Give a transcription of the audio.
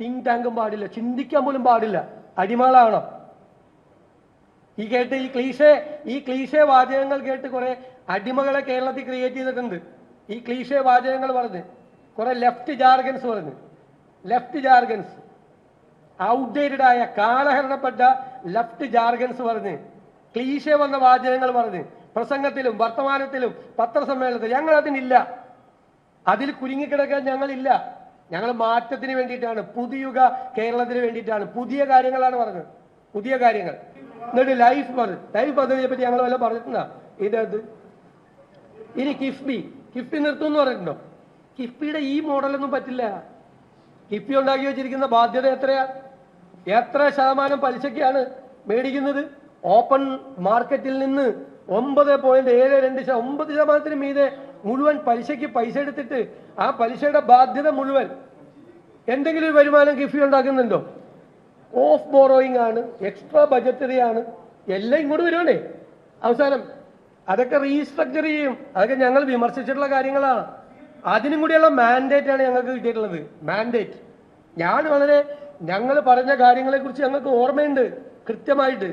Think ടാങ്കും പാടില്ല, ചിന്തിക്കാൻ പോലും പാടില്ല. അടിമകളാണോ? ഈ ക്ലീശേ വാചകങ്ങൾ കേട്ട് കുറെ അടിമകളെ കേരളത്തിൽ ക്രിയേറ്റ് ചെയ്തിട്ടുണ്ട്. ഈ ക്ലീശേ വാചകങ്ങൾ പറഞ്ഞ് കുറെ ലെഫ്റ്റ് ജാർഗൻസ് ഔട്ട്ഡേറ്റഡ് ആയ കാലഹരണപ്പെട്ട ലെഫ്റ്റ് ജാർഗൻസ് പറഞ്ഞ് ക്ലീശേ വന്ന വാചകങ്ങൾ പറഞ്ഞ് പ്രസംഗത്തിലും വർത്തമാനത്തിലും പത്രസമ്മേളനത്തിലും ഞങ്ങൾ അതിനില്ല. അതിൽ കുരുങ്ങിക്കിടക്കാൻ ഞങ്ങളില്ല. ഞങ്ങൾ മാറ്റത്തിന് വേണ്ടിയിട്ടാണ്, പുതിയുഗ കേരളത്തിന് വേണ്ടിയിട്ടാണ്, പുതിയ കാര്യങ്ങളാണ് പറഞ്ഞത്, പുതിയ കാര്യങ്ങൾ. എന്നിട്ട് ലൈഫ് പദ്ധതിയെ പറ്റി ഞങ്ങൾ വല്ല പറഞ്ഞിട്ടുണ്ടോ ഇതിനകത്ത്? ഇനി കിഫ്ബി നിർത്തുമെന്ന് പറഞ്ഞിട്ടുണ്ടോ? കിഫ്ബിയുടെ ഈ മോഡലൊന്നും പറ്റില്ല. കിഫ്ബി ഉണ്ടാക്കി വെച്ചിരിക്കുന്ന ബാധ്യത എത്ര ശതമാനം പലിശയ്ക്കാണ് മേടിക്കുന്നത്? ഓപ്പൺ മാർക്കറ്റിൽ നിന്ന് 9.72 9% മീതെ മുഴുവൻ പലിശയ്ക്ക് പൈസ എടുത്തിട്ട് ആ പലിശയുടെ ബാധ്യത മുഴുവൻ എന്തെങ്കിലും ഒരു വരുമാനം കിഫ്ബി ഉണ്ടാക്കുന്നുണ്ടോ? ഓഫ് ബോറോയിങ് ആണ്, എക്സ്ട്രാ ബജറ്ററി ആണ്, എല്ലാം ഇങ്ങോട്ട് വരുവാണേ. അവസാനം അതൊക്കെ റീസ്ട്രക്ചർ ചെയ്യും. അതൊക്കെ ഞങ്ങൾ വിമർശിച്ചിട്ടുള്ള കാര്യങ്ങളാണ്. അതിനും കൂടിയുള്ള മാൻഡേറ്റ് ആണ് ഞങ്ങൾക്ക് കിട്ടിയിട്ടുള്ളത്. മാൻഡേറ്റ് ഞങ്ങൾ പറഞ്ഞ കാര്യങ്ങളെ കുറിച്ച് ഞങ്ങൾക്ക് ഓർമ്മയുണ്ട് കൃത്യമായിട്ട്.